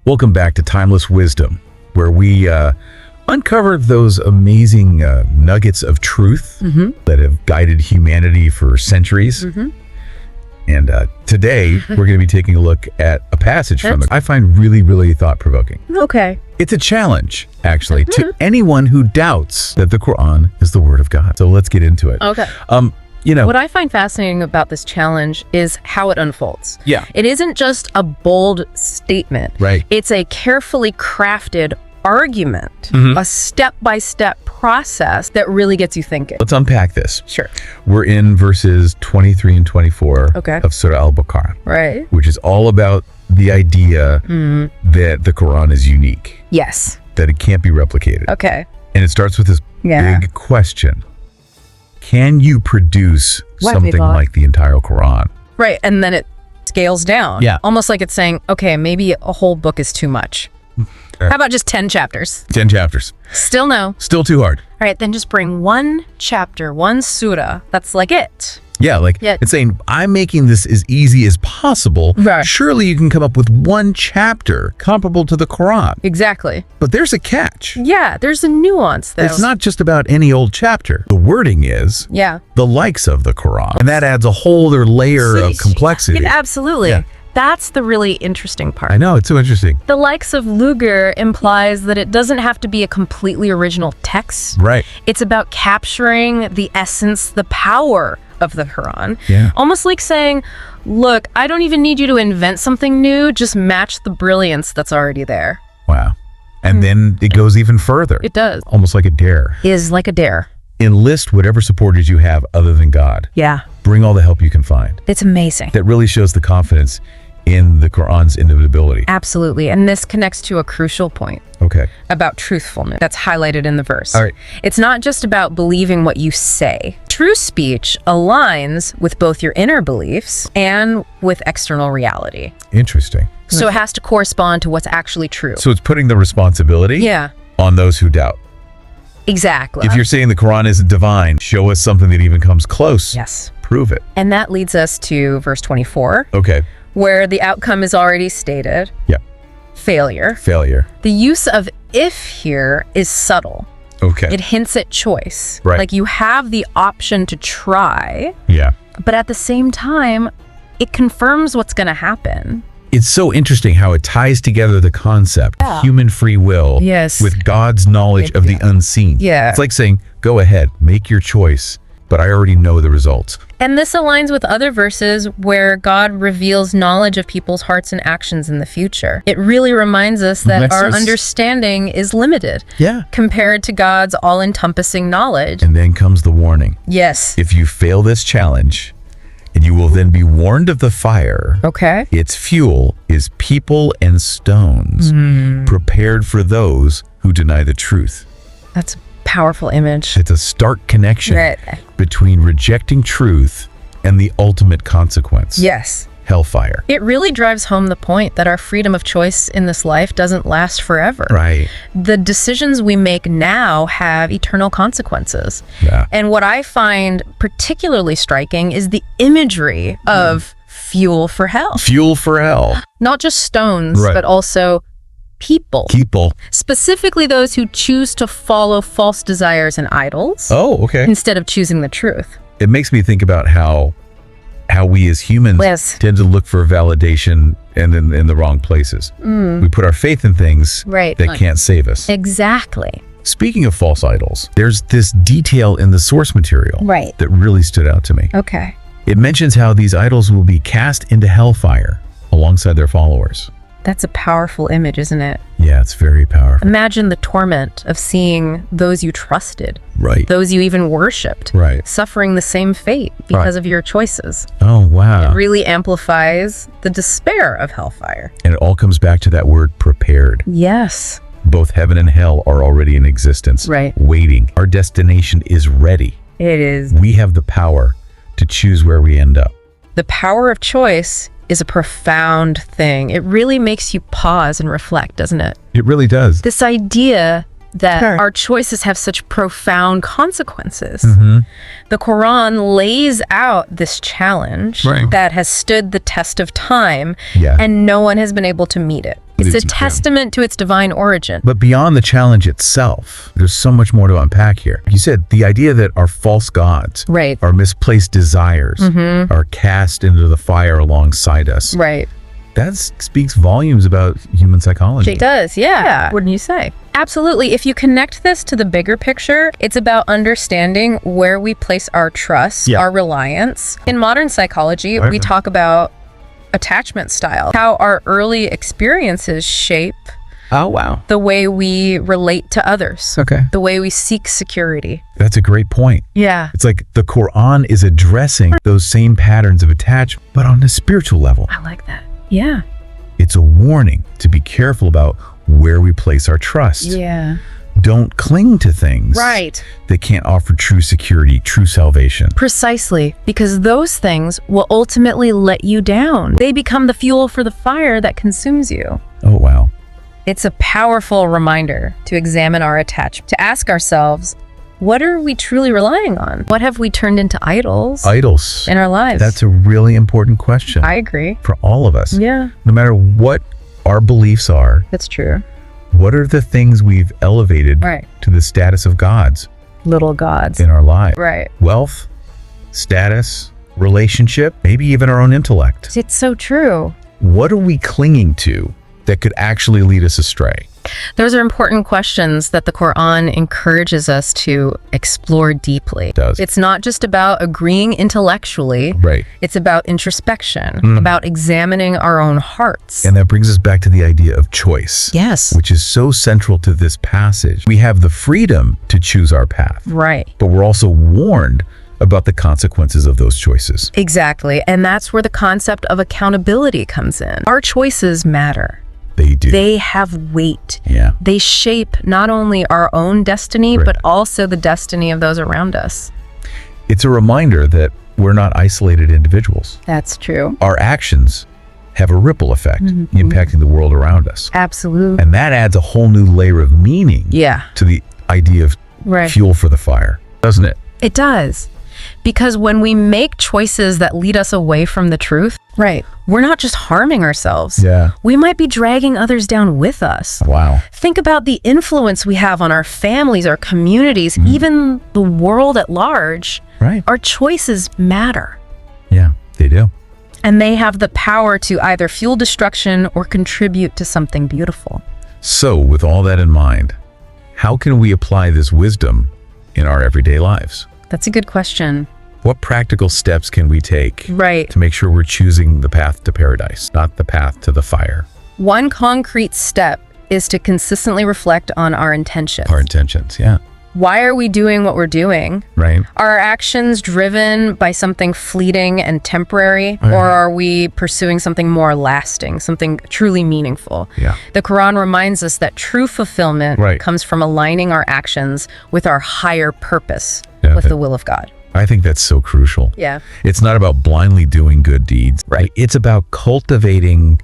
Welcome back to Timeless Wisdom, where we uncover those amazing nuggets of truth that have guided humanity for centuries. And today, we're going to be taking a look at a passage from it I find really, really thought-provoking. Okay. It's a challenge, actually, to anyone who doubts that the Quran is the Word of God. So let's get into it. Okay. You know, What I find fascinating about this challenge is how it unfolds. Yeah. It isn't just a bold statement. Right. It's a carefully crafted argument, a step-by-step process that really gets you thinking. let's unpack this. Sure. We're in verses 23 and 24 Okay. of Surah Al-Baqarah, Right. which is all about the idea that the Quran is unique, Yes. that it can't be replicated. Okay. And it starts with this big question. Can you produce What, something Big Law? like the entire Quran? Right. And then it scales down. Yeah. Almost like it's saying, okay, maybe a whole book is too much. How about just 10 chapters? 10 chapters. Still no. Still too hard. All right, then just bring one chapter, one surah. That's like it. Yeah, it's saying, I'm making this as easy as possible. Right. Surely you can come up with one chapter comparable to the Quran. Exactly. But there's a catch. Yeah, there's a nuance though. It's not just about any old chapter. The wording is Yeah. the likes of the Quran. And that adds a whole other layer of complexity. Absolutely. Yeah. That's the really interesting part. I know, it's so interesting. The likes of Luger implies that it doesn't have to be a completely original text. Right. It's about capturing the essence, the power of the Quran. Yeah. Almost like saying, look, I don't even need you to invent something new, just match the brilliance that's already there. Wow. And then it goes even further. It does. Almost like a dare. Is like a dare. Enlist whatever supporters you have other than God. Yeah. Bring all the help you can find. It's amazing. That really shows the confidence in the Quran's inevitability. Absolutely. And this connects to a crucial point Okay. about truthfulness that's highlighted in the verse. All right. It's not just about believing what you say. True speech aligns with both your inner beliefs and with external reality. Interesting. So it has to correspond to what's actually true. So it's putting the responsibility Yeah, on those who doubt. exactly. If you're saying the Quran isn't divine, show us something that even comes close. Yes. Prove it. And that leads us to verse 24, Okay. where the outcome is already stated. Yeah. Failure. Failure. The use of if here is subtle. Okay. It hints at choice. Right. Like you have the option to try, Yeah. but at the same time, it confirms what's going to happen. It's so interesting how it ties together the concept of human free will Yes. with God's knowledge of the unseen. Yeah. It's like saying, go ahead, make your choice, but I already know the results. And this aligns with other verses where God reveals knowledge of people's hearts and actions in the future. It really reminds us that our understanding is limited Yeah. compared to God's all-encompassing knowledge. And then comes the warning. Yes. If you fail this challenge, and you will then be warned of the fire, Okay. its fuel is people and stones, prepared for those who deny the truth. That's a powerful image. It's a stark connection Right. between rejecting truth and the ultimate consequence. Yes. Hellfire. It really drives home the point that our freedom of choice in this life doesn't last forever. Right. The decisions we make now have eternal consequences. Yeah. And what I find particularly striking is the imagery of fuel for hell. Fuel for hell. Not just stones, Right. but also people. People. Specifically those who choose to follow false desires and idols Oh, okay. instead of choosing the truth. It makes me think about how we as humans Yes. tend to look for validation and in the wrong places. We put our faith in things Right. that can't save us. Exactly. Speaking of false idols, there's this detail in the source material Right. that really stood out to me. Okay. It mentions how these idols will be cast into hellfire alongside their followers. That's a powerful image, isn't it? Yeah, it's very powerful. Imagine the torment of seeing those you trusted, Right. those you even worshipped, Right. suffering the same fate because of your choices. Oh, wow. It really amplifies the despair of hellfire. And it all comes back to that word prepared. Yes. Both heaven and hell are already in existence, Right. waiting. Our destination is ready. It is. We have the power to choose where we end up. The power of choice is a profound thing. It really makes you pause and reflect, doesn't it? It really does. This idea that Sure. our choices have such profound consequences. Mhm. The Quran lays out this challenge Right. that has stood the test of time, Yeah. and no one has been able to meet it. It's a testament to its divine origin. But beyond the challenge itself, there's so much more to unpack here. You said the idea that our false gods, Right. our misplaced desires, are cast into the fire alongside us. Right. That speaks volumes about human psychology. It does, yeah. Wouldn't you say? Absolutely. If you connect this to the bigger picture, it's about understanding where we place our trust, our reliance. In modern psychology, we talk about attachment style, how our early experiences shape the way we relate to others, the way we seek security. That's a great point. Yeah. It's like the Quran is addressing those same patterns of attachment, but on a spiritual level. I like that. Yeah. It's a warning to be careful about where we place our trust. Yeah. Don't cling to things that can't offer true security, true salvation. Precisely, because those things will ultimately let you down. They become the fuel for the fire that consumes you. Oh, wow. It's a powerful reminder to examine our attachment, to ask ourselves, what are we truly relying on? What have we turned into idols? Idols. In our lives. That's a really important question. I agree. For all of us. Yeah. No matter what our beliefs are. That's true. What are the things we've elevated to the status of gods? Little gods. In our lives. Right. Wealth, status, relationship, maybe even our own intellect. It's so true. What are we clinging to that could actually lead us astray? Those are important questions that the Quran encourages us to explore deeply. It does. It's not just about agreeing intellectually. Right. It's about introspection, about examining our own hearts. And that brings us back to the idea of choice. Yes. Which is so central to this passage. We have the freedom to choose our path. Right. But we're also warned about the consequences of those choices. Exactly. And that's where the concept of accountability comes in. Our choices matter. They do. They have weight. Yeah. They shape not only our own destiny, but also the destiny of those around us. It's a reminder that we're not isolated individuals. That's true. Our actions have a ripple effect, impacting the world around us. Absolutely. And that adds a whole new layer of meaning to the idea of fuel for the fire, doesn't it? It does. Because when we make choices that lead us away from the truth, we're not just harming ourselves. Yeah. We might be dragging others down with us. Wow. Think about the influence we have on our families, our communities, even the world at large. Right. Our choices matter. Yeah, they do. And they have the power to either fuel destruction or contribute to something beautiful. So, with all that in mind, how can we apply this wisdom in our everyday lives? That's a good question. What practical steps can we take to make sure we're choosing the path to paradise, not the path to the fire? One concrete step is to consistently reflect on our intentions. Our intentions, yeah. Why are we doing what we're doing? Right. Are our actions driven by something fleeting and temporary, or are we pursuing something more lasting, something truly meaningful? Yeah. The Quran reminds us that true fulfillment comes from aligning our actions with our higher purpose, with the will of God. I think that's so crucial. Yeah. It's not about blindly doing good deeds. Right. It's about cultivating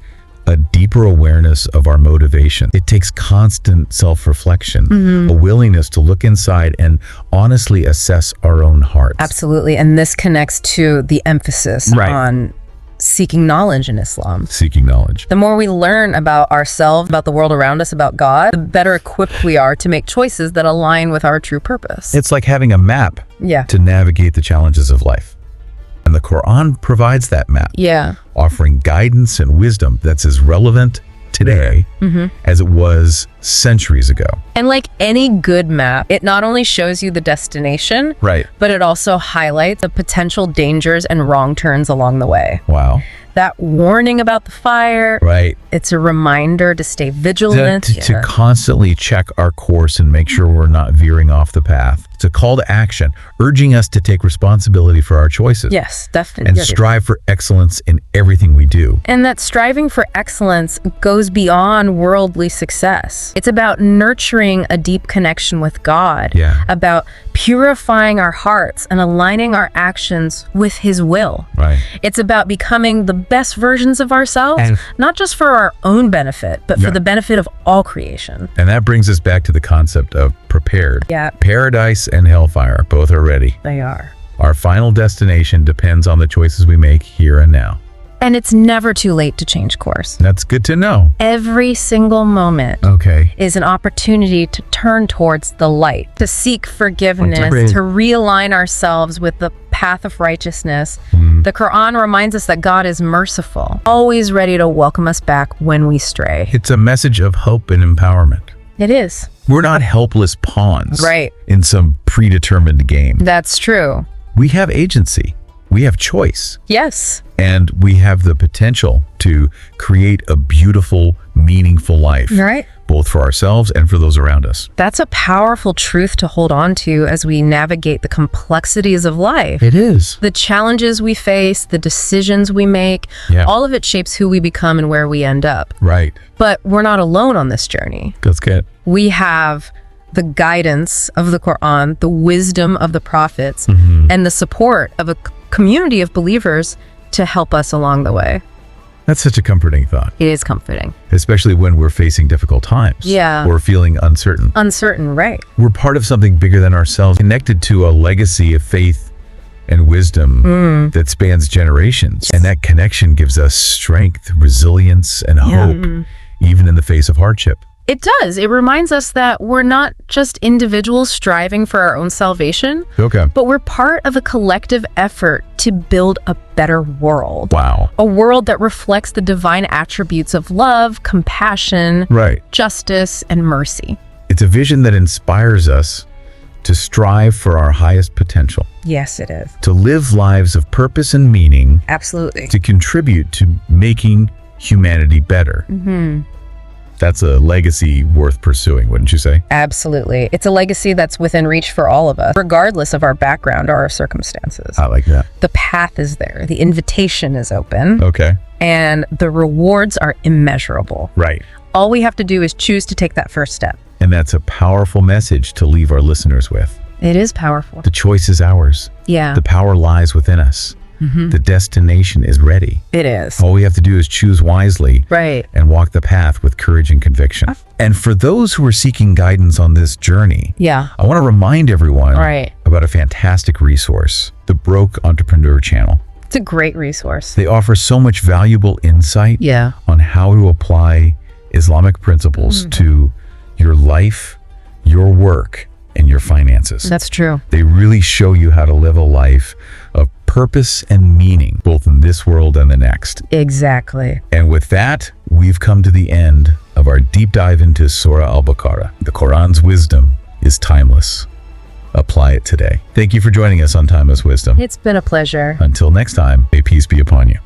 a deeper awareness of our motivation. It takes constant self-reflection, a willingness to look inside and honestly assess our own hearts. Absolutely. And this connects to the emphasis on seeking knowledge in Islam. Seeking knowledge. The more we learn about ourselves, about the world around us, about God, the better equipped we are to make choices that align with our true purpose. It's like having a map to navigate the challenges of life. And the Quran provides that map, offering guidance and wisdom that's as relevant today as it was centuries ago. And like any good map, it not only shows you the destination, but it also highlights the potential dangers and wrong turns along the way. Wow. That warning about the fire, it's a reminder to stay vigilant. To constantly check our course and make sure we're not veering off the path. It's a call to action, urging us to take responsibility for our choices. Yes, definitely. And strive for excellence in everything we do. And that striving for excellence goes beyond worldly success. It's about nurturing a deep connection with God, about purifying our hearts and aligning our actions with His will. It's about becoming the best versions of ourselves, not just for our own benefit, but for the benefit of all creation. And that brings us back to the concept of prepared. Yeah. Paradise and hellfire, both are ready. They are. Our final destination depends on the choices we make here and now. And it's never too late to change course. That's good to know. Every single moment is an opportunity to turn towards the light, to seek forgiveness, to realign ourselves with the path of righteousness. The Quran reminds us that God is merciful, always ready to welcome us back when we stray. It's a message of hope and empowerment. It is. We're not helpless pawns Right. in some predetermined game. That's true. We have agency. We have choice. Yes. And we have the potential to create a beautiful, meaningful life. Right. Both for ourselves and for those around us. That's a powerful truth to hold on to as we navigate the complexities of life. It is. The challenges we face, the decisions we make, all of it shapes who we become and where we end up. Right. But we're not alone on this journey. That's good. We have the guidance of the Quran, the wisdom of the prophets, and the support of a community of believers to help us along the way. That's such a comforting thought. It is comforting. Especially when we're facing difficult times. Yeah. Or feeling uncertain. Uncertain, right. We're part of something bigger than ourselves, connected to a legacy of faith and wisdom that spans generations. And that connection gives us strength, resilience, and hope, even in the face of hardship. It does. It reminds us that we're not just individuals striving for our own salvation, but we're part of a collective effort to build a better world. Wow. A world that reflects the divine attributes of love, compassion, justice, and mercy. It's a vision that inspires us to strive for our highest potential. Yes, it is. To live lives of purpose and meaning. Absolutely. To contribute to making humanity better. That's a legacy worth pursuing, wouldn't you say? Absolutely. It's a legacy that's within reach for all of us, regardless of our background or our circumstances. I like that. The path is there. The invitation is open. Okay. And the rewards are immeasurable. Right. All we have to do is choose to take that first step. And that's a powerful message to leave our listeners with. It is powerful. The choice is ours. Yeah. The power lies within us. The destination is ready. It is. All we have to do is choose wisely. Right. And walk the path with courage and conviction. And for those who are seeking guidance on this journey, I want to remind everyone about a fantastic resource, the Broke Entrepreneur Channel. It's a great resource. They offer so much valuable insight on how to apply Islamic principles to your life, your work, and your finances. That's true. They really show you how to live a life of purpose and meaning, both in this world and the next. Exactly. And with that, we've come to the end of our deep dive into Surah Al-Baqarah. The Quran's wisdom is timeless. Apply it today. Thank you for joining us on Timeless Wisdom. It's been a pleasure. Until next time, may peace be upon you.